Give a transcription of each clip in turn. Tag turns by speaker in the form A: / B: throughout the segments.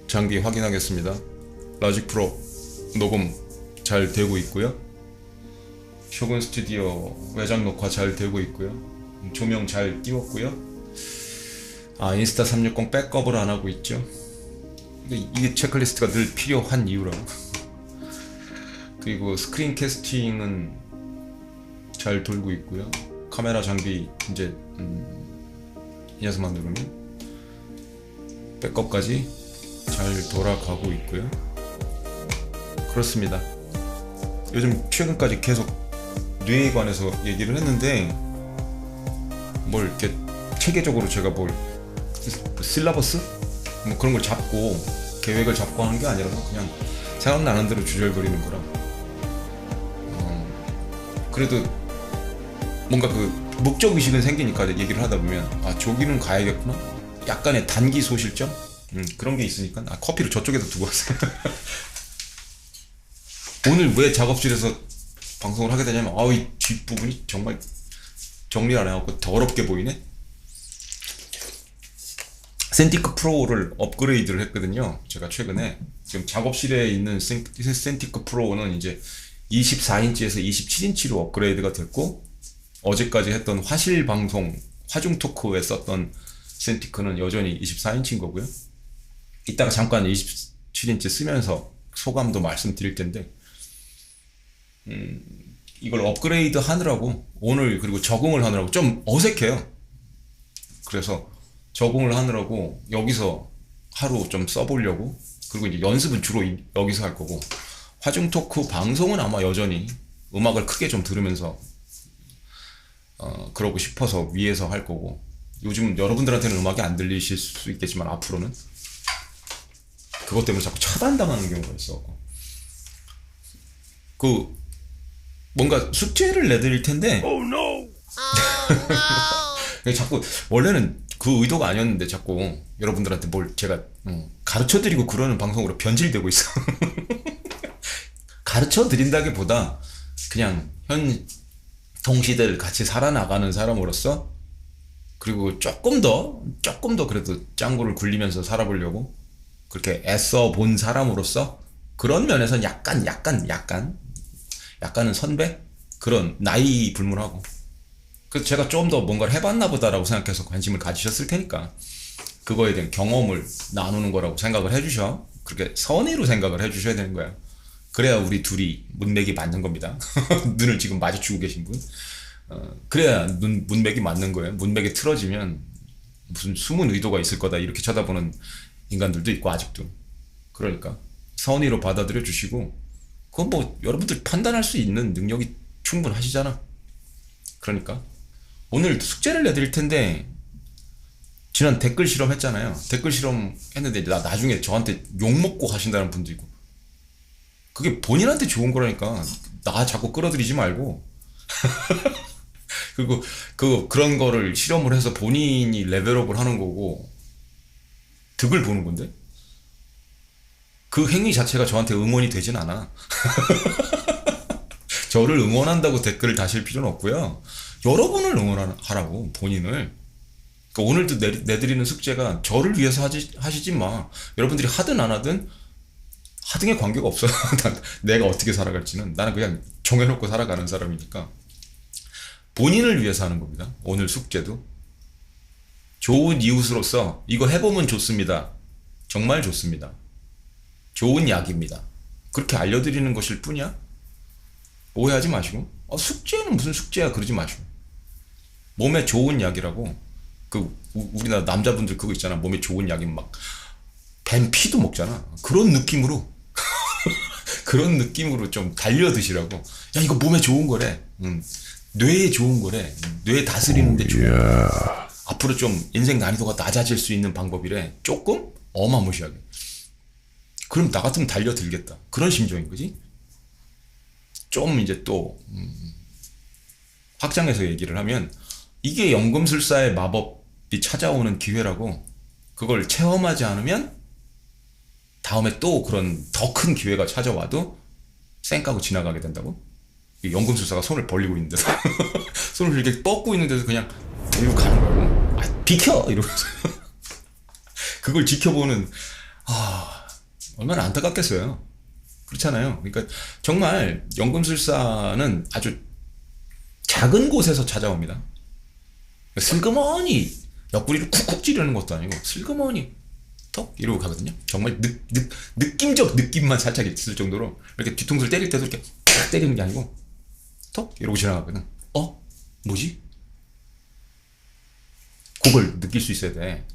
A: 장비 확인하겠습니다. 로직 프로 녹음 잘 되고 있고요. 쇼군 스튜디오 외장 녹화 잘 되고 있고요. 조명 잘 띄웠고요. 인스타 360 백업을 안 하고 있죠. 이게 체크리스트가 늘 필요한 이유라고. 그리고 스크린 캐스팅은 잘 돌고 있고요. 카메라 장비 이제 이 녀석만 누르면 백업까지 잘 돌아가고 있고요. 그렇습니다. 요즘 최근까지 계속 뇌에 관해서 얘기를 했는데 뭘 이렇게 체계적으로 제가 뭘 실라버스? 뭐 그런 걸 잡고 계획을 잡고 하는 게 아니라서 그냥 생각나는 대로 주절거리는 거라. 그래도 뭔가 그 목적의식은 생기니까 얘기를 하다 보면 저기는 가야겠구나? 약간의 단기 소실점? 그런 게 있으니까 커피를 저쪽에다 두고 왔어요. 오늘 왜 작업실에서 방송을 하게 되냐면 이 뒷부분이 정말 정리를 안 해갖고 더럽게 보이네? 센티크 프로를 업그레이드를 했거든요. 제가 최근에 지금 작업실에 있는 센티크 프로는 이제 24인치에서 27인치로 업그레이드가 됐고, 어제까지 했던 화실 방송 화중 토크에 썼던 센티크는 여전히 24인치인 거고요. 이따가 잠깐 27인치 쓰면서 소감도 말씀드릴 텐데, 이걸 업그레이드 하느라고 오늘 그리고 적응을 하느라고 좀 어색해요. 그래서 적응을 하느라고 여기서 하루 좀 써보려고, 그리고 이제 연습은 주로 여기서 할 거고, 화중 토크 방송은 아마 여전히 음악을 크게 좀 들으면서 그러고 싶어서 위에서 할 거고, 요즘 여러분들한테는 음악이 안 들리실 수 있겠지만 앞으로는 그것 때문에 자꾸 차단당하는 경우가 있어. 뭔가 숙제를 내드릴 텐데 자꾸 원래는 그 의도가 아니었는데 자꾸 여러분들한테 뭘 제가 가르쳐드리고 그러는 방송으로 변질되고 있어. 가르쳐드린다기보다 그냥 현 동시대를 같이 살아나가는 사람으로서, 그리고 조금 더 그래도 짱구를 굴리면서 살아보려고 그렇게 애써 본 사람으로서, 그런 면에서는 약간은 선배? 그런 나이 불문하고, 그래서 제가 좀 더 뭔가를 해봤나 보다라고 생각해서 관심을 가지셨을 테니까 그거에 대한 경험을 나누는 거라고 생각을 해주셔. 그렇게 선의로 생각을 해주셔야 되는 거야. 그래야 우리 둘이 문맥이 맞는 겁니다. 눈을 지금 마주치고 계신 분, 그래야 문맥이 맞는 거예요. 문맥이 틀어지면 무슨 숨은 의도가 있을 거다 이렇게 쳐다보는 인간들도 있고 아직도. 그러니까 선의로 받아들여 주시고, 그건 뭐 여러분들 판단할 수 있는 능력이 충분하시잖아. 그러니까 오늘 숙제를 내드릴 텐데, 지난 댓글 실험 했잖아요. 댓글 실험 했는데 나중에 저한테 욕먹고 하신다는 분도 있고, 그게 본인한테 좋은 거라니까 나 자꾸 끌어들이지 말고. 그리고 그런 거를 실험을 해서 본인이 레벨업을 하는 거고 득을 보는 건데, 그 행위 자체가 저한테 응원이 되진 않아. 저를 응원한다고 댓글을 다실 필요는 없고요. 여러분을 응원하라고, 본인을. 그러니까 오늘도 내드리는 숙제가 저를 위해서 하시지 마. 여러분들이 하든 안 하든 하등에 관계가 없어. 내가 어떻게 살아갈지는 나는 그냥 정해놓고 살아가는 사람이니까 본인을 위해서 하는 겁니다. 오늘 숙제도 좋은 이웃으로서 이거 해보면 좋습니다. 정말 좋습니다. 좋은 약입니다. 그렇게 알려드리는 것일 뿐이야. 오해하지 마시고, 숙제는 무슨 숙제야 그러지 마시고, 몸에 좋은 약이라고. 우리나라 남자분들 그거 있잖아. 몸에 좋은 약이 막 뱀 피도 먹잖아. 그런 느낌으로 그런 느낌으로 좀 달려 드시라고. 야, 이거 몸에 좋은 거래. 뇌에 좋은 거래. 뇌 다스리는데 좋은 거래. 앞으로 좀 인생 난이도가 낮아질 수 있는 방법이래. 조금 어마무시하게. 그럼 나 같으면 달려들겠다. 그런 심정인 거지. 좀 이제 또 확장해서 얘기를 하면, 이게 연금술사의 마법이 찾아오는 기회라고. 그걸 체험하지 않으면 다음에 또 그런 더 큰 기회가 찾아와도 쌩까고 지나가게 된다고. 연금술사가 손을 벌리고 있는데도 손을 이렇게 뻗고 있는데도 그냥 들고 가는 거고, 비켜! 이러면서 그걸 지켜보는 아, 얼마나 안타깝겠어요. 그렇잖아요. 그러니까 정말 연금술사는 아주 작은 곳에서 찾아옵니다. 슬그머니 옆구리를 쿡쿡 찌르는 것도 아니고 슬그머니 턱 이러고 가거든요. 정말 느낌적 느낌만 살짝 있을 정도로 이렇게 뒤통수를 때릴 때도 이렇게 탁 때리는 게 아니고 턱 이러고 지나가거든. 뭐지? 그걸 느낄 수 있어야 돼.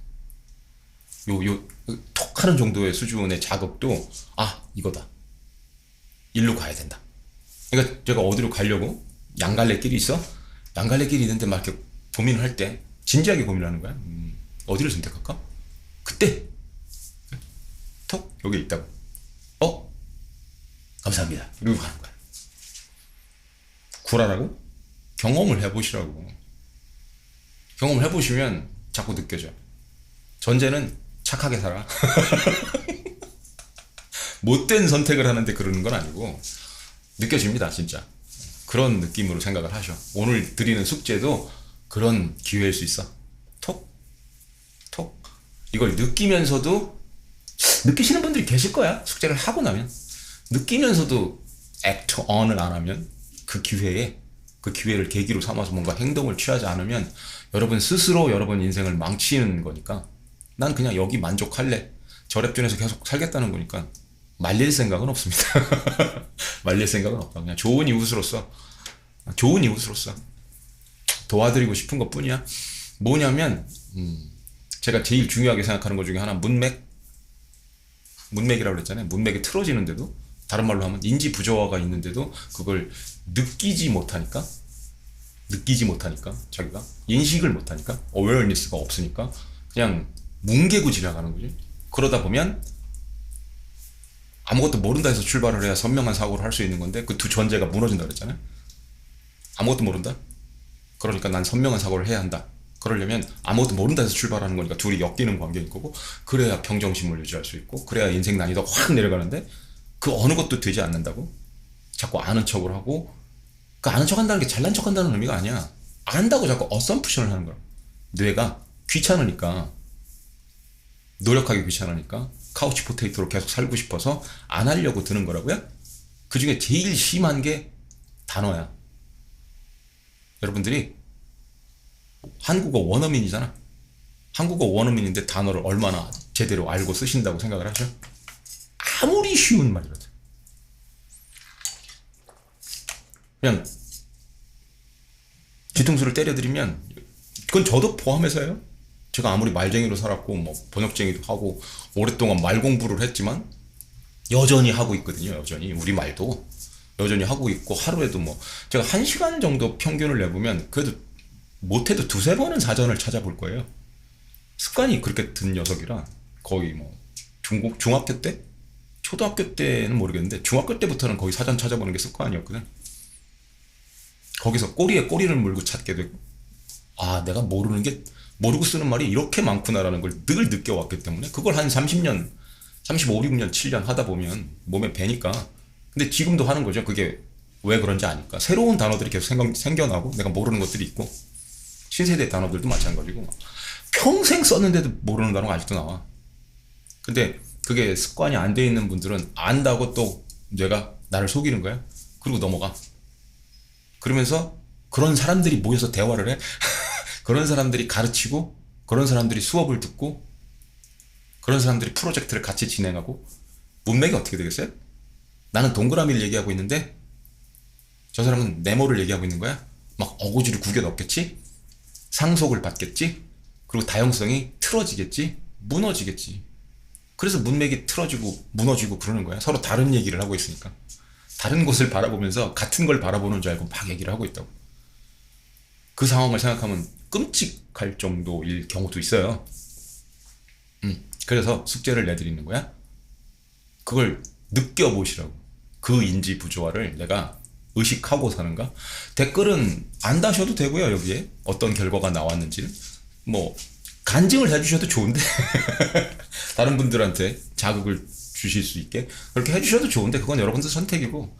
A: 톡 하는 정도의 수준의 자극도 이거다. 일로 가야 된다. 그러니까 제가 어디로 가려고 양갈래길이 있어? 양갈래길이 있는데 막 이렇게 고민을 할 때 진지하게 고민을 하는 거야. 어디를 선택할까? 그때 톡 여기 있다고. 감사합니다. 이러고 가는 거야. 구라라고? 경험을 해보시라고. 경험을 해보시면 자꾸 느껴져. 전제는 착하게 살아. 못된 선택을 하는데 그러는 건 아니고 느껴집니다, 진짜. 그런 느낌으로 생각을 하셔. 오늘 드리는 숙제도 그런 기회일 수 있어. 톡, 톡. 이걸 느끼면서도 느끼시는 분들이 계실 거야. 숙제를 하고 나면. 느끼면서도 act on을 안 하면 그 기회를 계기로 삼아서 뭔가 행동을 취하지 않으면 여러분 스스로 여러분 인생을 망치는 거니까 난 그냥 여기 만족할래. 저랩존에서 계속 살겠다는 거니까 말릴 생각은 없습니다. 말릴 생각은 없다. 그냥 좋은 이웃으로서 도와드리고 싶은 것 뿐이야. 뭐냐면 제가 제일 중요하게 생각하는 것 중에 하나 문맥이라고 그랬잖아요. 문맥이 틀어지는데도 다른 말로 하면 인지 부조화가 있는데도 그걸 느끼지 못하니까 자기가 인식을 못하니까 어웨어니스가 없으니까 그냥 뭉개고 지나가는 거지. 그러다 보면 아무것도 모른다 해서 출발을 해야 선명한 사고를 할 수 있는 건데 그 두 전제가 무너진다 그랬잖아요. 아무것도 모른다? 그러니까 난 선명한 사고를 해야 한다. 그러려면 아무것도 모른다 해서 출발하는 거니까 둘이 엮이는 관계인 거고 그래야 평정심을 유지할 수 있고 그래야 인생 난이도가 확 내려가는데 그 어느 것도 되지 않는다고? 자꾸 아는 척을 하고 그 아는 척 한다는 게 잘난 척 한다는 의미가 아니야. 안다고 자꾸 어썸프션을 하는 거야. 뇌가 귀찮으니까 노력하기 귀찮으니까 카우치 포테이토로 계속 살고 싶어서 안 하려고 드는 거라고요? 그 중에 제일 심한 게 단어야. 여러분들이 한국어 원어민이잖아. 한국어 원어민인데 단어를 얼마나 제대로 알고 쓰신다고 생각을 하셔? 아무리 쉬운 말이라도 그냥 뒤통수를 때려드리면 그건 저도 포함해서요. 제가 아무리 말쟁이로 살았고 뭐 번역쟁이도 하고 오랫동안 말 공부를 했지만 여전히 하고 있거든요. 여전히 우리말도 여전히 하고 있고 하루에도 뭐 제가 1시간 정도 평균을 내보면 그래도 못해도 두세 번은 사전을 찾아볼 거예요. 습관이 그렇게 든 녀석이라 거의 뭐 중학교 때? 초등학교 때는 모르겠는데 중학교 때부터는 거의 사전 찾아보는 게 습관이었거든. 거기서 꼬리에 꼬리를 물고 찾게 되고 내가 모르고 쓰는 말이 이렇게 많구나라는 걸 늘 느껴왔기 때문에 그걸 한 30년 35, 6년, 7년 하다 보면 몸에 배니까. 근데 지금도 하는 거죠. 그게 왜 그런지 아니까. 새로운 단어들이 계속 생겨나고 내가 모르는 것들이 있고 신세대 단어들도 마찬가지고 평생 썼는데도 모르는 단어가 아직도 나와. 근데 그게 습관이 안 돼 있는 분들은 안다고 또 뇌가 나를 속이는 거야. 그리고 넘어가. 그러면서 그런 사람들이 모여서 대화를 해. 그런 사람들이 가르치고 그런 사람들이 수업을 듣고 그런 사람들이 프로젝트를 같이 진행하고 문맥이 어떻게 되겠어요? 나는 동그라미를 얘기하고 있는데 저 사람은 네모를 얘기하고 있는 거야. 막 어거지를 구겨 넣겠지? 상속을 받겠지? 그리고 다양성이 틀어지겠지? 무너지겠지. 그래서 문맥이 틀어지고 무너지고 그러는 거야. 서로 다른 얘기를 하고 있으니까. 다른 곳을 바라보면서 같은 걸 바라보는 줄 알고 막 얘기를 하고 있다고. 그 상황을 생각하면 끔찍할 정도일 경우도 있어요. 그래서 숙제를 내드리는 거야. 그걸 느껴보시라고. 그 인지 부조화를 내가 의식하고 사는가? 댓글은 안 다셔도 되고요. 여기에 어떤 결과가 나왔는지는 뭐 간증을 해주셔도 좋은데 다른 분들한테 자극을 주실 수 있게 그렇게 해주셔도 좋은데 그건 여러분들 선택이고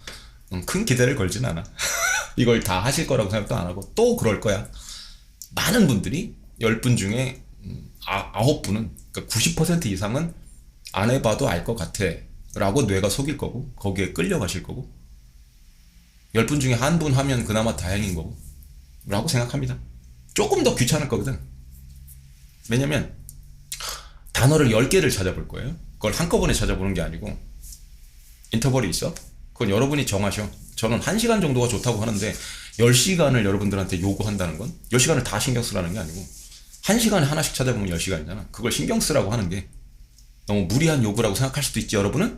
A: 큰 기대를 걸진 않아. 이걸 다 하실 거라고 생각도 안 하고 또 그럴 거야. 많은 분들이 10분 중에 9분은 그러니까 90% 이상은 안 해봐도 알 것 같아 라고 뇌가 속일 거고 거기에 끌려가실 거고 10분 중에 한 분 하면 그나마 다행인 거고 라고 생각합니다. 조금 더 귀찮을 거거든. 왜냐면 단어를 10개를 찾아볼 거예요. 그걸 한꺼번에 찾아보는 게 아니고 인터벌이 있어. 그건 여러분이 정하셔. 저는 1시간 정도가 좋다고 하는데 10시간을 여러분들한테 요구한다는 건 10시간을 다 신경 쓰라는 게 아니고 1시간에 하나씩 찾아보면 10시간이잖아. 그걸 신경 쓰라고 하는 게 너무 무리한 요구라고 생각할 수도 있지, 여러분은?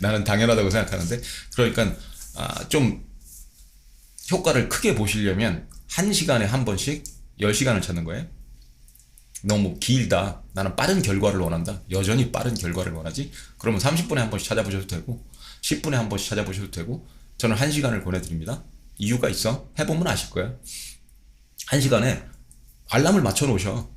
A: 나는 당연하다고 생각하는데, 그러니까 좀 효과를 크게 보시려면 1시간에 한 번씩 10시간을 찾는 거예요. 너무 길다, 나는 빠른 결과를 원한다, 여전히 빠른 결과를 원하지, 그러면 30분에 한 번씩 찾아보셔도 되고 10분에 한 번씩 찾아보셔도 되고, 저는 1시간을 권해드립니다. 이유가 있어. 해보면 아실 거야. 1시간에 알람을 맞춰 놓으셔.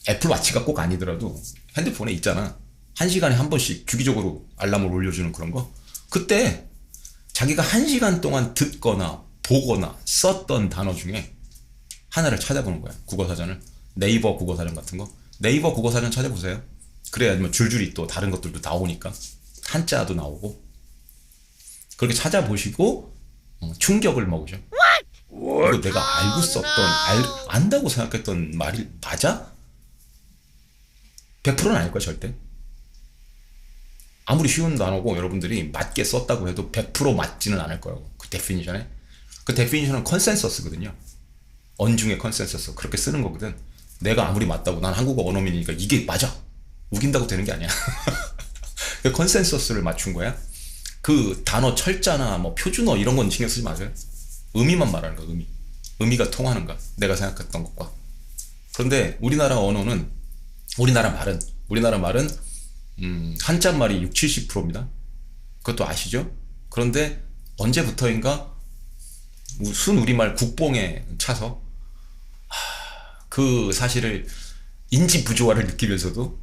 A: 애플워치가 꼭 아니더라도 핸드폰에 있잖아. 1시간에 한 번씩 주기적으로 알람을 올려주는 그런 거. 그때 자기가 1시간 동안 듣거나 보거나 썼던 단어 중에 하나를 찾아보는 거야. 국어사전을. 네이버 국어사전 같은 거. 네이버 국어사전 찾아보세요. 그래야 뭐 줄줄이 또 다른 것들도 나오니까. 한자도 나오고. 그렇게 찾아보시고 충격을 먹으셔. 이거 내가 알고 썼던, 안다고 생각했던 말이 맞아? 100%는 아닐 거야, 절대. 아무리 쉬운 단어고 여러분들이 맞게 썼다고 해도 100% 맞지는 않을 거라고. 그 데피니션에. 그 데피니션은 컨센서스거든요. 언중의 컨센서스. 그렇게 쓰는 거거든. 내가 아무리 맞다고, 난 한국어 원어민이니까 이게 맞아, 우긴다고 되는 게 아니야. 그 컨센서스를 맞춘 거야. 그 단어 철자나 뭐 표준어 이런 건 신경 쓰지 마세요. 의미만 말하는 거야, 의미. 의미가 통하는가, 내가 생각했던 것과. 그런데 우리나라 언어는, 우리나라 말은 한자말이 60-70%입니다. 그것도 아시죠? 그런데 언제부터인가 순우리말 국뽕에 차서 그 사실을, 인지 부조화를 느끼면서도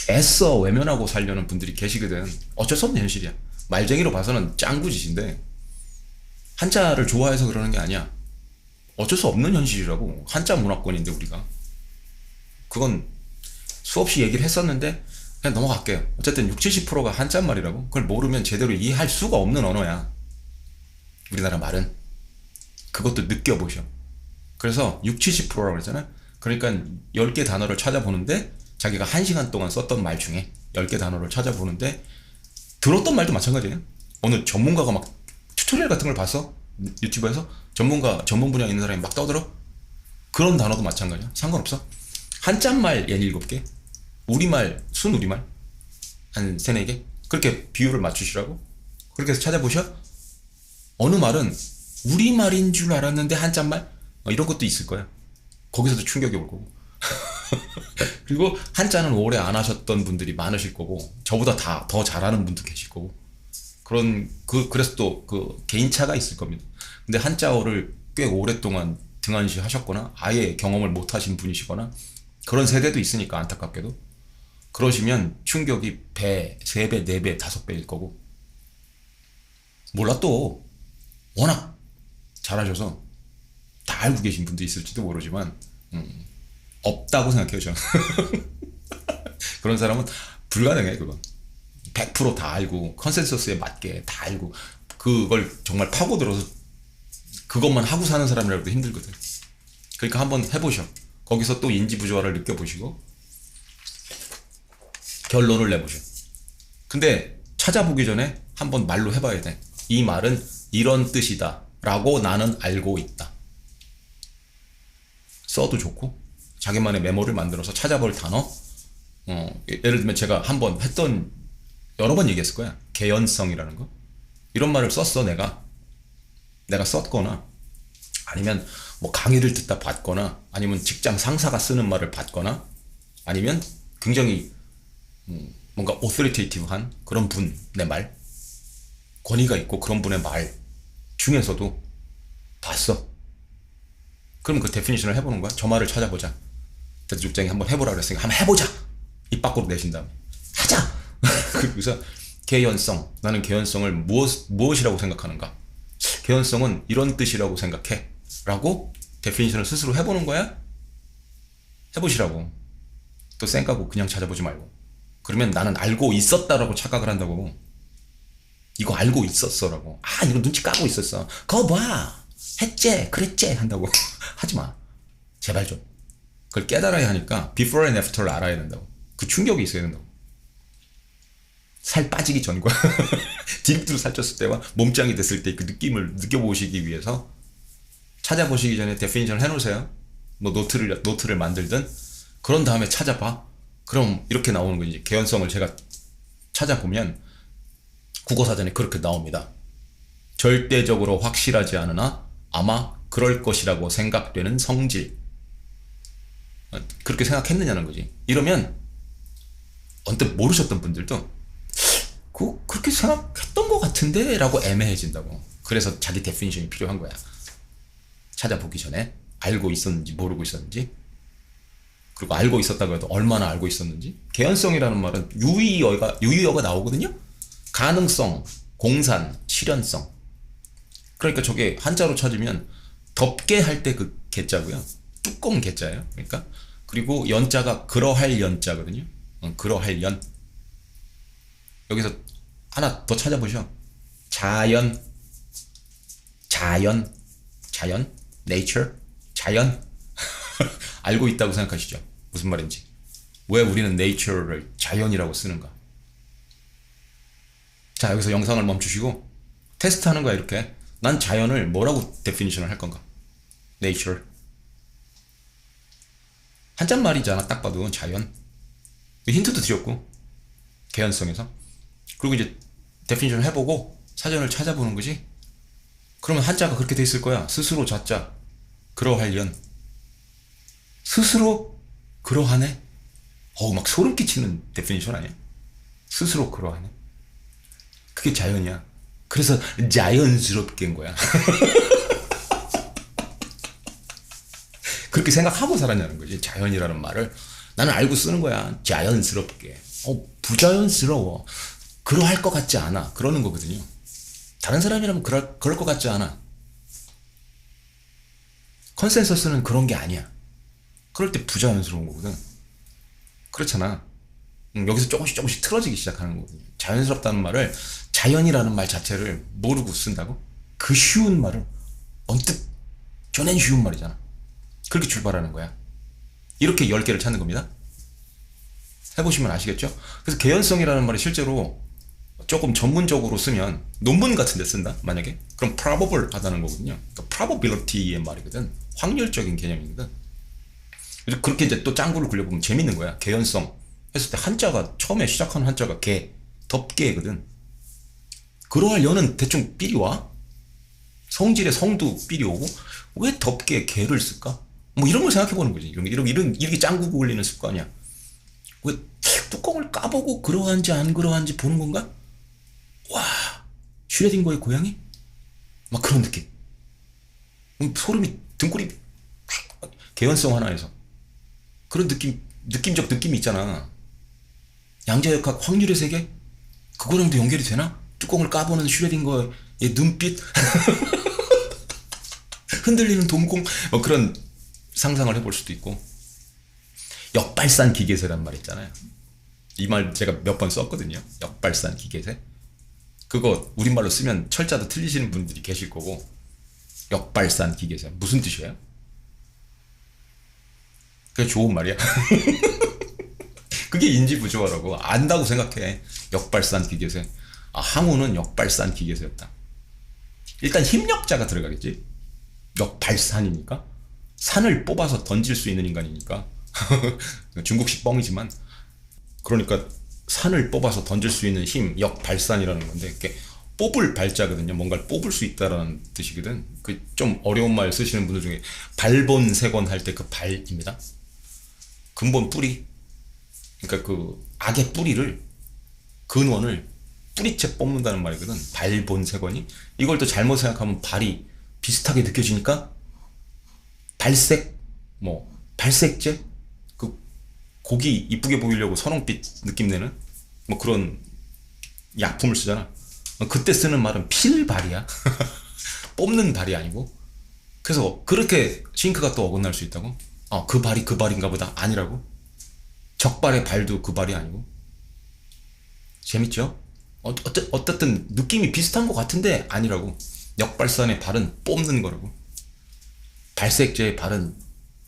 A: 애써 외면하고 살려는 분들이 계시거든. 어쩔 수 없는 현실이야. 말쟁이로 봐서는 짱구짓인데 한자를 좋아해서 그러는 게 아니야. 어쩔 수 없는 현실이라고. 한자 문화권인데 우리가. 그건 수없이 얘기를 했었는데 그냥 넘어갈게요. 어쨌든 60-70%가 한자말이라고. 그걸 모르면 제대로 이해할 수가 없는 언어야, 우리나라 말은. 그것도 느껴보셔. 그래서 60-70%라고 그랬잖아. 그러니까 10개 단어를 찾아보는데, 자기가 1시간 동안 썼던 말 중에 10개 단어를 찾아보는데, 들었던 말도 마찬가지예요. 어느 전문가가 막 튜토리얼 같은 걸 봤어? 유튜브에서 전문 분야 있는 사람이 막 떠들어? 그런 단어도 마찬가지야. 상관없어. 한자말 17개, 우리말, 순우리말 한 3-4개, 그렇게 비율을 맞추시라고. 그렇게 해서 찾아보셔. 어느 말은 우리말인 줄 알았는데 한자말? 이런 것도 있을 거야. 거기서도 충격이 올 거고. 그리고 한자는 오래 안 하셨던 분들이 많으실 거고, 저보다 더 잘하는 분도 계실 거고, 그래서 또 그 개인차가 있을 겁니다. 근데 한자어를 꽤 오랫동안 등한시 하셨거나 아예 경험을 못 하신 분이시거나 그런 세대도 있으니까, 안타깝게도. 그러시면 충격이 배, 3배, 4배, 5배일 거고. 몰라, 또 워낙 잘하셔서 다 알고 계신 분도 있을지도 모르지만 없다고 생각해요, 저는. 그런 사람은 불가능해, 그건. 100% 다 알고 컨센서스에 맞게 다 알고 그걸 정말 파고들어서 그것만 하고 사는 사람이라도 힘들거든. 그러니까 한번 해보셔. 거기서 또 인지부조화를 느껴보시고 결론을 내보셔. 근데 찾아보기 전에 한번 말로 해봐야 돼. 이 말은 이런 뜻이다 라고 나는 알고 있다. 써도 좋고, 자기만의 메모를 만들어서 찾아볼 단어. 예를 들면 제가 한번 했던, 여러 번 얘기했을 거야. 개연성이라는 거. 이런 말을 썼어, 내가 썼거나, 아니면 뭐 강의를 듣다 봤거나, 아니면 직장 상사가 쓰는 말을 봤거나, 아니면 굉장히 뭔가 authoritative-한 그런 분의 말, 권위가 있고 그런 분의 말 중에서도 봤어. 그럼 그 데피니션을 해보는 거야. 저 말을 찾아보자. 대주장이 한번 해보라 그랬으니까 한번 해보자. 입 밖으로 내신 다음에 하자. 그래서 개연성, 나는 개연성을 무엇이라고 생각하는가. 개연성은 이런 뜻이라고 생각해 라고 데피니션을 스스로 해보는 거야. 해보시라고. 또 쌩까고 그냥 찾아보지 말고. 그러면 나는 알고 있었다라고 착각을 한다고. 이거 알고 있었어라고. 아, 이거 눈치 까고 있었어. 그거 봐. 했제, 그랬제 한다고. 하지마. 제발 좀. 그걸 깨달아야 하니까 before and after를 알아야 된다고. 그 충격이 있어야 된다고. 살 빠지기 전과 디립으로 살쪘을 때와 몸짱이 됐을 때 그 느낌을 느껴보시기 위해서 찾아보시기 전에 데피니션을 해놓으세요. 뭐 노트를 만들든. 그런 다음에 찾아봐. 그럼 이렇게 나오는 거지. 개연성을 제가 찾아보면 국어사전에 그렇게 나옵니다. 절대적으로 확실하지 않으나 아마 그럴 것이라고 생각되는 성질. 그렇게 생각했느냐는 거지. 이러면 언뜻 모르셨던 분들도 그렇게 생각했던 것 같은데 라고 애매해진다고. 그래서 자기 데피니션이 필요한 거야. 찾아보기 전에 알고 있었는지 모르고 있었는지, 그리고 알고 있었다고 해도 얼마나 알고 있었는지. 개연성이라는 말은 유의어가 나오거든요. 가능성, 공산, 실현성. 그러니까 저게 한자로 찾으면 덮게 할 때 그 개자고요. 뚜껑 개자예요. 그러니까. 그리고 연자가 그러할 연자거든요. 그러할 연. 여기서 하나 더 찾아보셔. 자연, nature, 자연. 알고 있다고 생각하시죠? 무슨 말인지. 왜 우리는 nature를 자연이라고 쓰는가? 자, 여기서 영상을 멈추시고 테스트 하는 거야. 이렇게. 난 자연을 뭐라고 데피니션을 할 건가? nature. 한자말이잖아. 딱 봐도 자연. 힌트도 드렸고, 개연성에서. 그리고 이제 데피니션을 해보고 사전을 찾아보는 거지. 그러면 한자가 그렇게 돼 있을 거야. 스스로 자자, 그러할 연. 스스로 그러하네. 막 소름 끼치는 데피니션 아니야? 스스로 그러하네. 그게 자연이야. 그래서 자연스럽게인 거야. 그렇게 생각하고 살았냐는 거지. 자연이라는 말을 나는 알고 쓰는 거야. 자연스럽게. 부자연스러워. 그러할 것 같지 않아. 그러는 거거든요. 다른 사람이라면 그럴 것 같지 않아. 컨센서스는 그런 게 아니야. 그럴 때 부자연스러운 거거든. 그렇잖아. 여기서 조금씩 틀어지기 시작하는 거거든요. 자연스럽다는 말을, 자연이라는 말 자체를 모르고 쓴다고? 그 쉬운 말을 언뜻 쪄낸 쉬운 말이잖아. 그렇게 출발하는 거야. 이렇게 10개를 찾는 겁니다. 해보시면 아시겠죠? 그래서 개연성이라는 말이 실제로 조금 전문적으로 쓰면 논문 같은 데 쓴다? 만약에? 그럼 probable 하다는 거거든요. 그러니까 probability의 말이거든. 확률적인 개념이거든. 그래서 그렇게 이제 또 짱구를 굴려보면 재밌는 거야. 개연성 했을 때 한자가, 처음에 시작하는 한자가 개, 덮개거든. 그러할 연은 대충 삘이 와. 성질의 성도 삘이 오고, 왜 덮개, 개를 쓸까? 뭐 이런 걸 생각해보는 거지. 이렇게 짱구 굴리는 습관이야. 왜 뚜껑을 까보고 그러한지 안 그러한지 보는 건가? 와, 슈레딩거의 고양이? 막 그런 느낌. 소름이, 등골이, 개연성 하나에서. 그런 느낌적 느낌이 있잖아. 양자역학 확률의 세계? 그거랑도 연결이 되나? 뚜껑을 까보는 슈레딩거의 눈빛? 흔들리는 돔공? 뭐 그런 상상을 해볼 수도 있고. 역발산 기계세란 말 있잖아요. 이 말 제가 몇 번 썼거든요. 역발산 기계세. 그거 우리말로 쓰면 철자도 틀리시는 분들이 계실 거고. 역발산 기계세 무슨 뜻이에요? 그게 좋은 말이야. 그게 인지부조화라고. 안다고 생각해. 역발산 기계세. 항우는 역발산 기계세였다. 일단 힘력자가 들어가겠지. 역발산이니까. 산을 뽑아서 던질 수 있는 인간이니까. 중국식 뻥이지만. 그러니까 산을 뽑아서 던질 수 있는 힘, 역발산이라는 건데, 이렇게 뽑을 발자거든요. 뭔가를 뽑을 수 있다라는 뜻이거든. 그 좀 어려운 말 쓰시는 분들 중에 발본색원 할 때 그 발입니다. 근본 뿌리. 그러니까 그 악의 뿌리를, 근원을 뿌리채 뽑는다는 말이거든. 발본색원이. 이걸 또 잘못 생각하면 발이 비슷하게 느껴지니까 발색, 발색제? 그 고기 이쁘게 보이려고 선홍빛 느낌 내는 뭐 그런 약품을 쓰잖아. 그때 쓰는 말은 필발이야. 뽑는 발이 아니고. 그래서 그렇게 싱크가 또 어긋날 수 있다고? 그 발이 그 발인가 보다. 아니라고. 적발의 발도 그 발이 아니고. 재밌죠? 어쨌든 느낌이 비슷한 것 같은데 아니라고. 역발산의 발은 뽑는 거라고. 발색제의 발은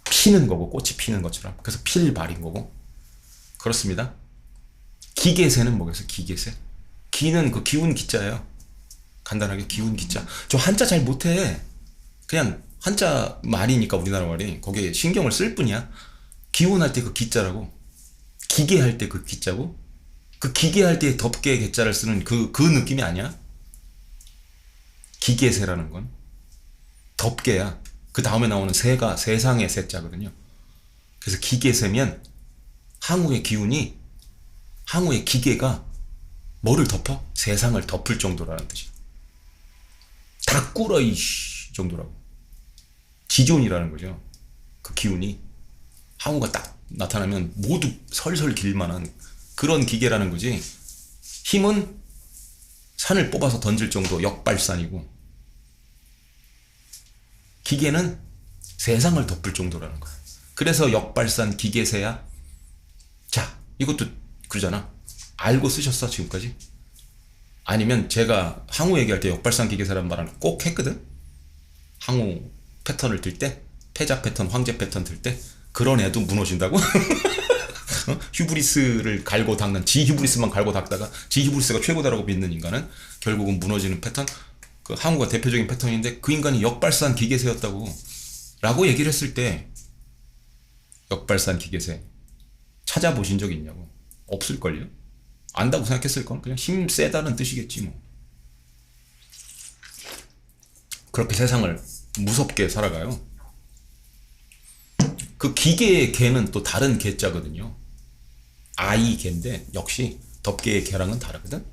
A: 피는 거고, 꽃이 피는 것처럼. 그래서 필발인 거고. 그렇습니다. 기계세는 뭐겠어요? 기계세. 기는 그 기운 기자예요. 간단하게 기운 기자. 저 한자 잘 못해. 그냥 한자 말이니까 우리나라 말이 거기에 신경을 쓸 뿐이야. 기운할 때 그 기자라고. 기계할 때 그 기자고. 그 기계할 때 덮개 개자를 쓰는 그 느낌이 아니야. 기계세라는 건 덮개야. 그 다음에 나오는 세가 세상의 세자거든요. 그래서 기계세면 항우의 기운이, 항우의 기계가 뭐를 덮어? 세상을 덮을 정도라는 뜻이야. 다 꿇어 이 정도라고. 지존이라는 거죠. 그 기운이 항우가 딱 나타나면 모두 설설 길만한 그런 기계라는 거지. 힘은 산을 뽑아서 던질 정도 역발산이고, 기계는 세상을 덮을 정도라는 거야. 그래서 역발산 기계세야. 자, 이것도 그러잖아. 알고 쓰셨어 지금까지? 아니면 제가 항우 얘기할 때 역발산 기계세라는 말을 꼭 했거든. 항우 패턴을 들 때, 패자 패턴, 황제 패턴 들 때 그런 애도 무너진다고? 휴브리스를 갈고 닦는, 지 휴브리스만 갈고 닦다가 지 휴브리스가 최고다라고 믿는 인간은 결국은 무너지는 패턴. 그 항우가 대표적인 패턴인데 그 인간이 역발산 기계세였다고 라고 얘기를 했을 때, 역발산 기계세 찾아보신 적 있냐고. 없을걸요. 안다고 생각했을건 그냥 힘 세다는 뜻이겠지 뭐. 그렇게 세상을 무섭게 살아가요. 그 기계의 개는 또 다른 개자거든요. 아이 개인데 역시 덮개의 개랑은 다르거든.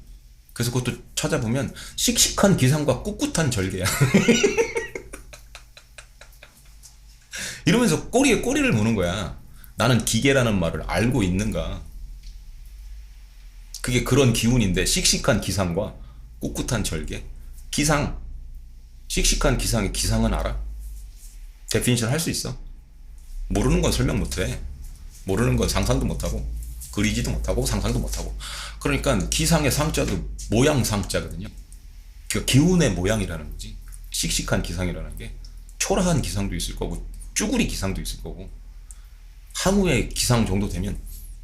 A: 그래서 그것도 찾아보면 씩씩한 기상과 꿋꿋한 절개야. 이러면서 꼬리에 꼬리를 무는 거야. 나는 기계라는 말을 알고 있는가. 그게 그런 기운인데, 씩씩한 기상과 꿋꿋한 절개. 기상, 씩씩한 기상의 기상은 알아? 데피니션 할 수 있어? 모르는 건 설명 못해. 모르는 건 상상도 못하고 그리지도 못하고 상상도 못하고. 그러니까 기상의 상자도 모양 상자거든요. 그 기운의 모양이라는 거지. 씩씩한 기상이라는 게 초라한 기상도 있을 거고 쭈구리 기상도 있을 거고, 항우의 기상 정도 되면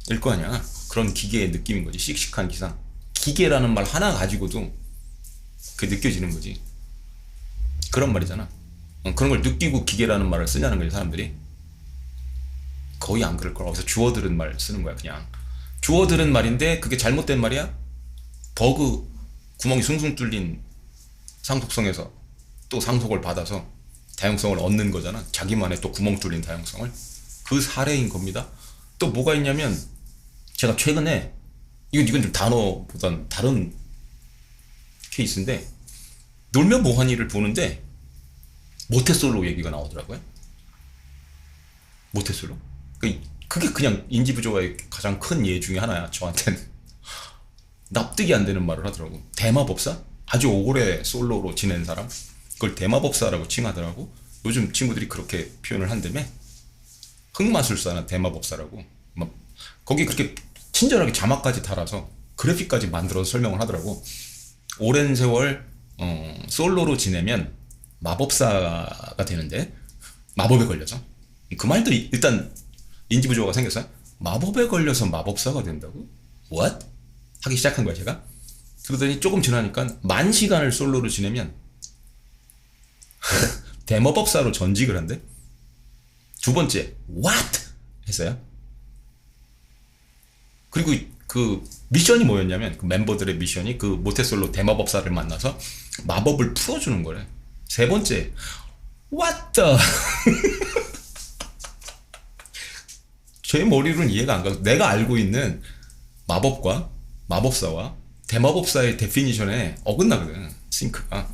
A: 일 거 아니야. 그런 기계의 느낌인 거지. 씩씩한 기상. 기계라는 말 하나 가지고도 그게 느껴지는 거지. 그런 말이잖아. 그런 걸 느끼고 기계라는 말을 쓰냐는 거지. 사람들이 거의 안 그럴 걸. 어디서 주워 들은 말 쓰는 거야. 그냥 주워 들은 말인데 그게 잘못된 말이야. 버그 구멍이 숭숭 뚫린 상속성에서 또 상속을 받아서 다양성을 얻는 거잖아. 자기만의 또 구멍 뚫린 다양성을. 그 사례인 겁니다. 또 뭐가 있냐면, 제가 최근에 이건 좀 단어보단 다른 케이스인데, 놀면 뭐하니를 보는데 모태솔로 얘기가 나오더라고요. 모태솔로. 그게 그냥 인지부조화의 가장 큰 예 중에 하나야. 저한테는 납득이 안 되는 말을 하더라고. 대마법사? 아주 오래 솔로로 지낸 사람? 그걸 대마법사라고 칭하더라고. 요즘 친구들이 그렇게 표현을 한다며. 흑마술사나 대마법사라고. 막 거기 그렇게 친절하게 자막까지 달아서 그래픽까지 만들어서 설명을 하더라고. 오랜 세월 솔로로 지내면 마법사가 되는데, 마법에 걸려서. 그 말도 일단 인지부조화가 생겼어요. 마법에 걸려서 마법사가 된다고? What? 하기 시작한 거야 제가. 그러더니 조금 지나니까 10,000시간을 솔로로 지내면 대마법사로 전직을 한대. 두 번째 What? 했어요. 그리고 그 미션이 뭐였냐면, 그 멤버들의 미션이 그 모태솔로 대마법사를 만나서 마법을 풀어주는 거래. 세 번째 What the? 제 머리로는 이해가 안 가고, 내가 알고 있는 마법과 마법사와 대마법사의 데피니션에 어긋나거든, 싱크가.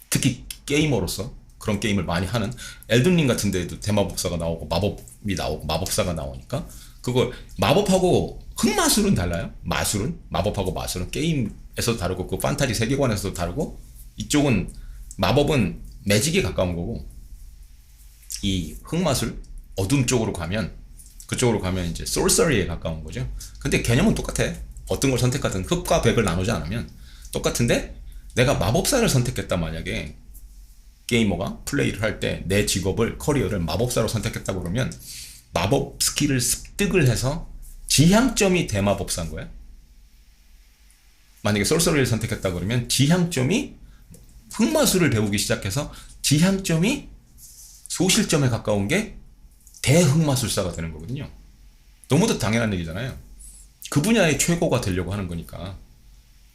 A: 특히 게이머로서 그런 게임을 많이 하는 엘든링 같은 데에도 대마법사가 나오고 마법이 나오고 마법사가 나오니까, 그걸 마법하고 흑마술은 달라요. 마술은, 마법하고 마술은 게임에서도 다르고 그 판타지 세계관에서도 다르고, 이쪽은 마법은 매직에 가까운 거고, 이 흑마술, 어둠 쪽으로 가면 그쪽으로 가면 이제 sorcery에 가까운 거죠. 근데 개념은 똑같아. 어떤 걸 선택하든 흑과 백을 나누지 않으면 똑같은데 내가 마법사를 선택했다 만약에 게이머가 플레이를 할 때 내 직업을 커리어를 마법사로 선택했다 그러면 마법 스킬을 습득을 해서 지향점이 대마법사인 거야. 만약에 sorcery를 선택했다 그러면 지향점이 흑마술을 배우기 시작해서 지향점이 소실점에 가까운 게 대흑마술사가 되는 거거든요. 너무도 당연한 얘기잖아요. 그 분야의 최고가 되려고 하는 거니까.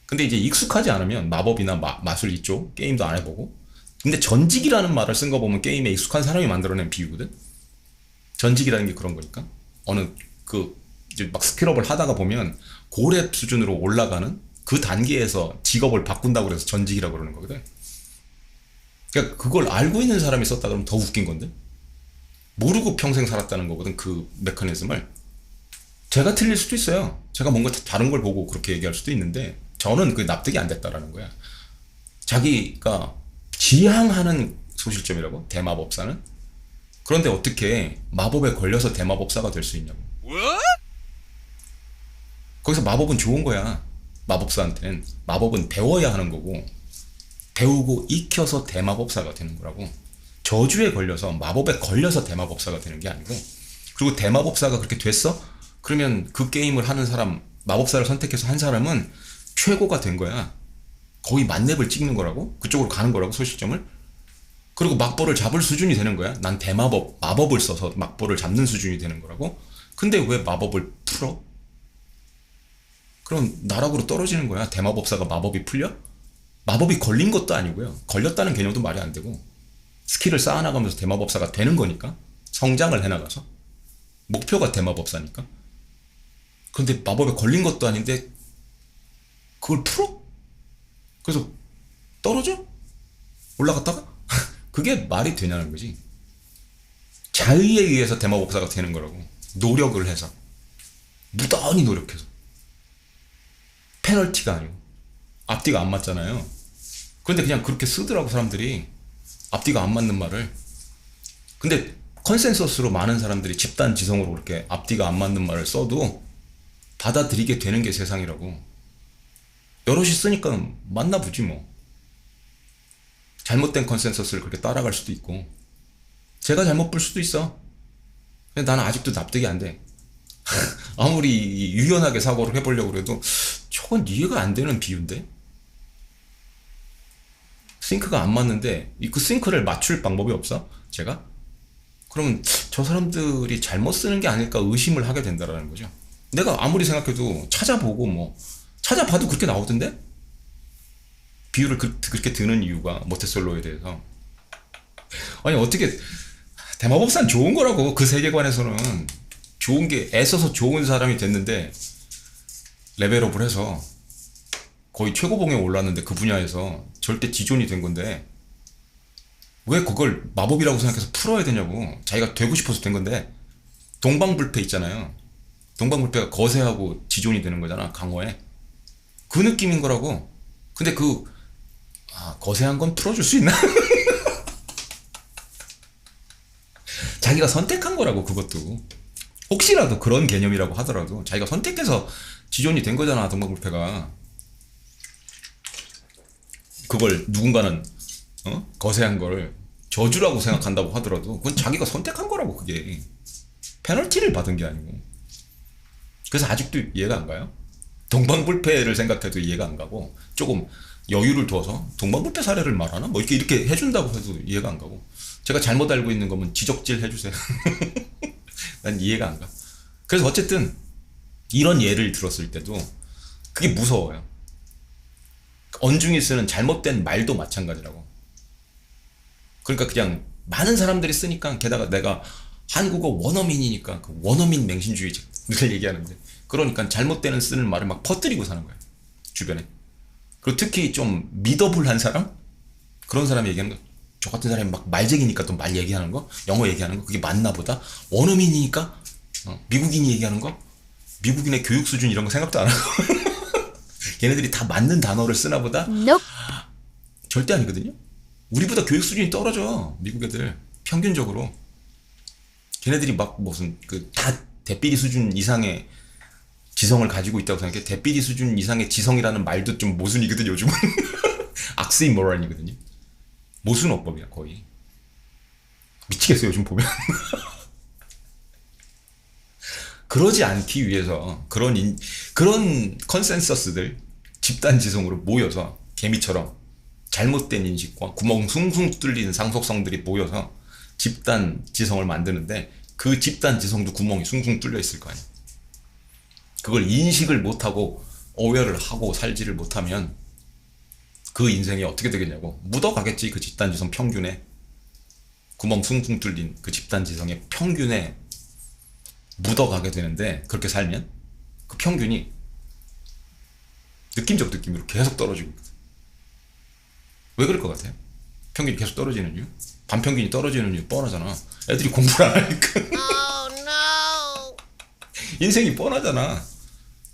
A: 근데 이제 익숙하지 않으면 마법이나 마술 이쪽 게임도 안 해보고, 근데 전직이라는 말을 쓴 거 보면 게임에 익숙한 사람이 만들어낸 비유거든. 전직이라는 게 그런 거니까. 어느 이제 막 스킬업을 하다가 보면 고렙 수준으로 올라가는 그 단계에서 직업을 바꾼다고 그래서 전직이라고 그러는 거거든. 그러니까 그걸 알고 있는 사람이 썼다 그러면 더 웃긴 건데, 모르고 평생 살았다는 거거든. 그 메커니즘을. 제가 틀릴 수도 있어요. 제가 뭔가 다른 걸 보고 그렇게 얘기할 수도 있는데 저는 그게 납득이 안 됐다라는 거야. 자기가 지향하는 소실점이라고, 대마법사는. 그런데 어떻게 마법에 걸려서 대마법사가 될 수 있냐고. 거기서 마법은 좋은 거야. 마법사한테는 마법은 배워야 하는 거고, 배우고 익혀서 대마법사가 되는 거라고. 저주에 걸려서, 마법에 걸려서 대마법사가 되는 게 아니고. 그리고 대마법사가 그렇게 됐어? 그러면 그 게임을 하는 사람, 마법사를 선택해서 한 사람은 최고가 된 거야. 거의 만렙을 찍는 거라고. 그쪽으로 가는 거라고, 소실점을. 그리고 막보를 잡을 수준이 되는 거야. 난 마법을 써서 막보를 잡는 수준이 되는 거라고. 근데 왜 마법을 풀어? 그럼 나락으로 떨어지는 거야. 대마법사가 마법이 풀려? 마법이 걸린 것도 아니고요. 걸렸다는 개념도 말이 안 되고, 스킬을 쌓아나가면서 대마법사가 되는 거니까. 성장을 해나가서. 목표가 대마법사니까. 근데 마법에 걸린 것도 아닌데 그걸 풀어? 그래서 떨어져? 올라갔다가? 그게 말이 되냐는 거지. 자의에 의해서 대마법사가 되는 거라고. 노력을 해서. 무던히 노력해서. 페널티가 아니고. 앞뒤가 안 맞잖아요. 그런데 그냥 그렇게 쓰더라고, 사람들이. 앞뒤가 안 맞는 말을. 근데 컨센서스로 많은 사람들이 집단 지성으로 그렇게 앞뒤가 안 맞는 말을 써도 받아들이게 되는 게 세상이라고. 여럿이 쓰니까 맞나 보지 뭐. 잘못된 컨센서스를 그렇게 따라갈 수도 있고, 제가 잘못 볼 수도 있어. 근데 나는 아직도 납득이 안 돼. 아무리 유연하게 사고를 해보려고 해도 저건 이해가 안 되는 비유인데? 싱크가 안 맞는데 그 싱크를 맞출 방법이 없어? 제가? 그러면 저 사람들이 잘못 쓰는 게 아닐까 의심을 하게 된다라는 거죠. 내가 아무리 생각해도 찾아보고 뭐 찾아봐도 그렇게 나오던데? 비유를 그렇게 드는 이유가 모태솔로에 대해서. 아니 어떻게, 대마법사는 좋은 거라고. 그 세계관에서는 좋은 게, 애써서 좋은 사람이 됐는데 레벨업을 해서 거의 최고봉에 올랐는데 그 분야에서 절대 지존이 된 건데 왜 그걸 마법이라고 생각해서 풀어야 되냐고. 자기가 되고 싶어서 된 건데. 동방불패 있잖아요. 동방불패가 거세하고 지존이 되는 거잖아, 강화에. 그 느낌인 거라고. 근데 거세한 건 풀어줄 수 있나? 자기가 선택한 거라고, 그것도. 혹시라도 그런 개념이라고 하더라도 자기가 선택해서 지존이 된 거잖아, 동방불패가. 그걸 누군가는 거세한 걸 저주라고 생각한다고 하더라도 그건 자기가 선택한 거라고. 그게 페널티를 받은 게 아니고. 그래서 아직도 이해가 안 가요. 동방불패를 생각해도 이해가 안 가고, 조금 여유를 둬서 동방불패 사례를 말하나? 뭐 이렇게 해준다고 해도 이해가 안 가고. 제가 잘못 알고 있는 거면 지적질 해주세요. 난 이해가 안 가. 그래서 어쨌든 이런 예를 들었을 때도 그게 무서워요. 언중이 쓰는 잘못된 말도 마찬가지라고. 그러니까 그냥 많은 사람들이 쓰니까, 게다가 내가 한국어 원어민이니까 그 원어민 맹신주의를 얘기하는데, 그러니까 잘못되는 쓰는 말을 막 퍼뜨리고 사는 거야, 주변에. 그리고 특히 좀 미더블한 사람? 그런 사람이 얘기하는 거, 저 같은 사람이 막 말쟁이니까 또 말 얘기하는 거, 영어 얘기하는 거, 그게 맞나 보다. 원어민이니까 미국인이 얘기하는 거, 미국인의 교육 수준 이런 거 생각도 안 하고 걔네들이 다 맞는 단어를 쓰나 보다.
B: Nope.
A: 절대 아니거든요. 우리보다 교육 수준이 떨어져, 미국 애들 평균적으로. 걔네들이 막 무슨 그 다 대삐리 수준 이상의 지성을 가지고 있다고 생각해. 대삐리 수준 이상의 지성이라는 말도 좀 모순이거든 요즘은. 악시모랄이거든요. 모순어법이야 거의. 미치겠어요 요즘 보면. 그러지 않기 위해서 그런 컨센서스들 집단 지성으로 모여서 개미처럼 잘못된 인식과 구멍 숭숭 뚫린 상속성들이 모여서 집단 지성을 만드는데 그 집단 지성도 구멍이 숭숭 뚫려 있을 거 아니야. 그걸 인식을 못하고 어웨어를 하고 살지를 못하면 그 인생이 어떻게 되겠냐고. 묻어가겠지. 그 집단 지성 평균에, 구멍 숭숭 뚫린 그 집단 지성의 평균에 묻어가게 되는데, 그렇게 살면 그 평균이 느낌적 느낌으로 계속 떨어지고 있거든. 왜 그럴 것 같아요? 평균이 계속 떨어지는 이유? 반평균이 떨어지는 이유 뻔하잖아. 애들이 공부를 안 하니까. Oh, no. 인생이 뻔하잖아.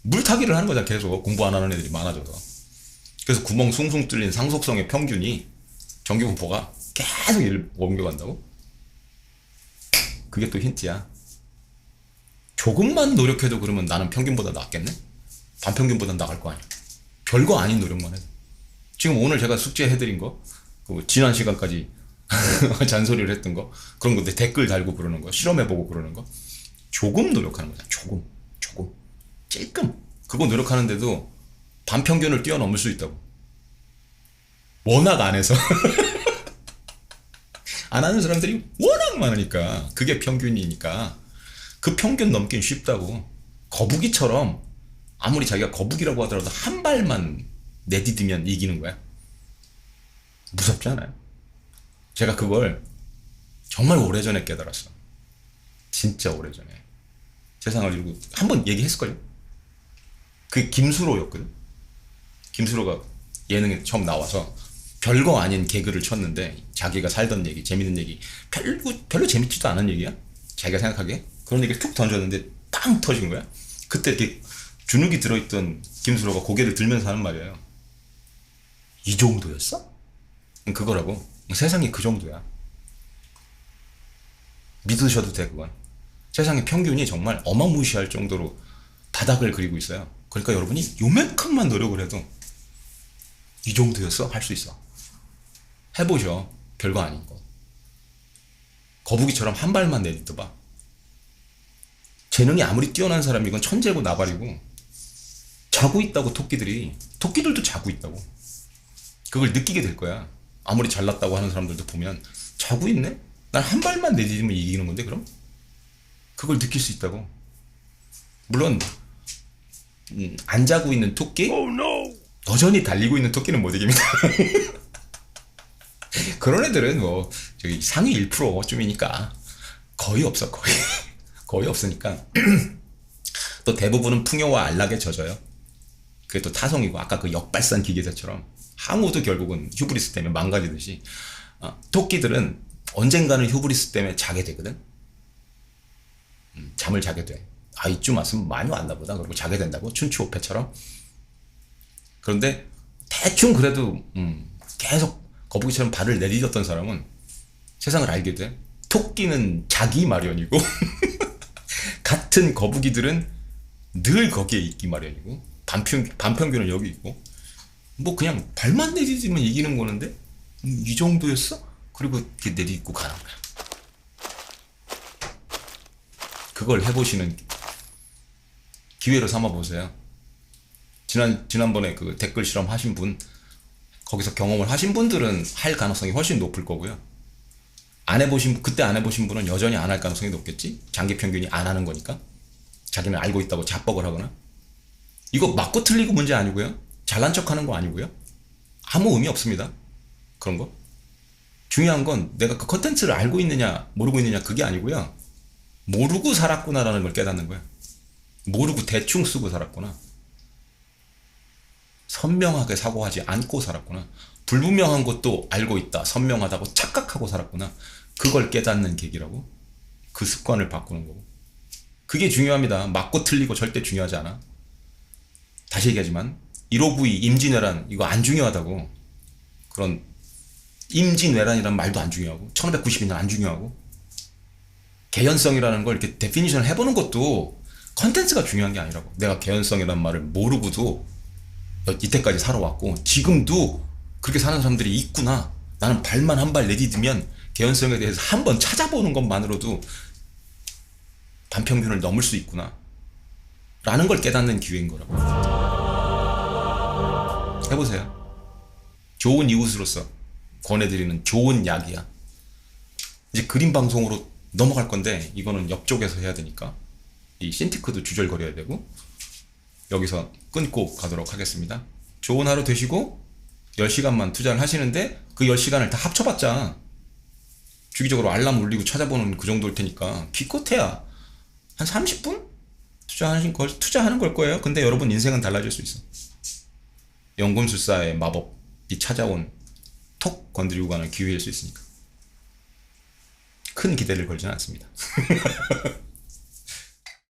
A: 물타기를 하는 거잖아. 계속 공부 안 하는 애들이 많아져서. 그래서 구멍 숭숭 뚫린 상속성의 평균이, 정규분포가 계속 얘를 옮겨간다고? 그게 또 힌트야. 조금만 노력해도 그러면 나는 평균보다 낫겠네? 반평균보다 나을 거 아니야. 별거 아닌 노력만 해도. 지금 오늘 제가 숙제해드린 거, 그 지난 시간까지 잔소리를 했던 거, 그런 거, 내 댓글 달고 그러는 거, 실험해보고 그러는 거, 조금 노력하는 거잖아. 조금. 찔끔. 그거 노력하는데도 반평균을 뛰어넘을 수 있다고. 워낙 안 해서. 안 하는 사람들이 워낙 많으니까. 그게 평균이니까. 그 평균 넘긴 쉽다고. 거북이처럼 아무리 자기가 거북이라고 하더라도 한 발만 내디디면 이기는 거야. 무섭지 않아요? 제가 그걸 정말 오래전에 깨달았어. 진짜 오래전에. 세상을 이루고 한번 얘기했을걸요? 그게 김수로였거든. 김수로가 예능에 처음 나와서 별거 아닌 개그를 쳤는데, 자기가 살던 얘기, 재밌는 얘기, 별로 재밌지도 않은 얘기야. 자기가 생각하기에 그런 얘기를 툭 던졌는데 빵 터진 거야. 그때 이렇게 주눅이 들어있던 김수로가 고개를 들면서 하는 말이에요. 이 정도였어? 그거라고. 세상이 그 정도야. 믿으셔도 돼. 그건 세상의 평균이 정말 어마무시할 정도로 바닥을 그리고 있어요. 그러니까 여러분이 요만큼만 노력을 해도 이 정도였어? 할 수 있어. 해보셔. 별거 아닌 거. 거북이처럼 한 발만 내딛어봐. 재능이 아무리 뛰어난 사람이건 천재고 나발이고, 자고 있다고. 토끼들도 자고 있다고. 그걸 느끼게 될 거야. 아무리 잘났다고 하는 사람들도 보면 자고 있네? 난 한 발만 내딛으면 이기는 건데. 그럼 그걸 느낄 수 있다고. 물론 안 자고 있는 토끼? Oh, no. 여전히 달리고 있는 토끼는 못 이깁니다. 그런 애들은 뭐 저기 상위 1%쯤이니까 거의 없어. 거의 없으니까. 또 대부분은 풍요와 안락에 젖어요. 그게 또 타성이고, 아까 그 역발산 기계사처럼 항우도 결국은 휴브리스 때문에 망가지듯이, 토끼들은 언젠가는 휴브리스 때문에 자게 되거든. 잠을 자게 돼. 이쯤 왔으면 많이 왔나 보다. 그리고 자게 된다고. 춘추호패처럼. 그런데 대충 그래도 계속 거북이처럼 발을 내딛었던 사람은 세상을 알게 돼. 토끼는 자기 마련이고 같은 거북이들은 늘 거기에 있기 마련이고, 반평균은 여기 있고, 뭐 그냥 발만 내딛으면 이기는 거는데 이 정도였어? 그리고 이렇게 내딛고 가는 거야. 그걸 해보시는 기회로 삼아보세요. 지난번에 그 댓글 실험 하신 분, 거기서 경험을 하신 분들은 할 가능성이 훨씬 높을 거고요. 그때 안 해보신 분은 여전히 안 할 가능성이 높겠지? 장기 평균이 안 하는 거니까. 자기는 알고 있다고 자뻑을 하거나. 이거 맞고 틀리고 문제 아니고요. 잘난 척 하는 거 아니고요. 아무 의미 없습니다. 그런 거. 중요한 건 내가 그 컨텐츠를 알고 있느냐 모르고 있느냐 그게 아니고요. 모르고 살았구나라는 걸 깨닫는 거야. 모르고 대충 쓰고 살았구나. 선명하게 사고하지 않고 살았구나. 불분명한 것도 알고 있다. 선명하다고 착각하고 살았구나. 그걸 깨닫는 계기라고. 그 습관을 바꾸는 거고. 그게 중요합니다. 맞고 틀리고 절대 중요하지 않아. 다시 얘기하지만 1592 임진왜란 이거 안 중요하다고. 그런 임진왜란이란 말도 안 중요하고 1592년 안 중요하고 개연성이라는 걸 이렇게 데피니션을 해보는 것도 컨텐츠가 중요한 게 아니라고. 내가 개연성이라는 말을 모르고도 이때까지 살아왔고 지금도 그렇게 사는 사람들이 있구나. 나는 발만 한 발 내디디면 개연성에 대해서 한번 찾아보는 것만으로도 반평균을 넘을 수 있구나 라는 걸 깨닫는 기회인 거라고. 해보세요. 좋은 이웃으로서 권해드리는 좋은 약이야. 이제 그림 방송으로 넘어갈 건데 이거는 옆쪽에서 해야 되니까 이 신티크도 주절거려야 되고 여기서 끊고 가도록 하겠습니다. 좋은 하루 되시고 10시간만 투자를 하시는데 그 10시간을 다 합쳐봤자 주기적으로 알람 울리고 찾아보는 그 정도일 테니까 기껏해야 한 30분? 투자하는 걸 거예요. 근데 여러분 인생은 달라질 수 있어. 연금술사의 마법이 찾아온 톡 건드리고 가는 기회일 수 있으니까 큰 기대를 걸지는 않습니다.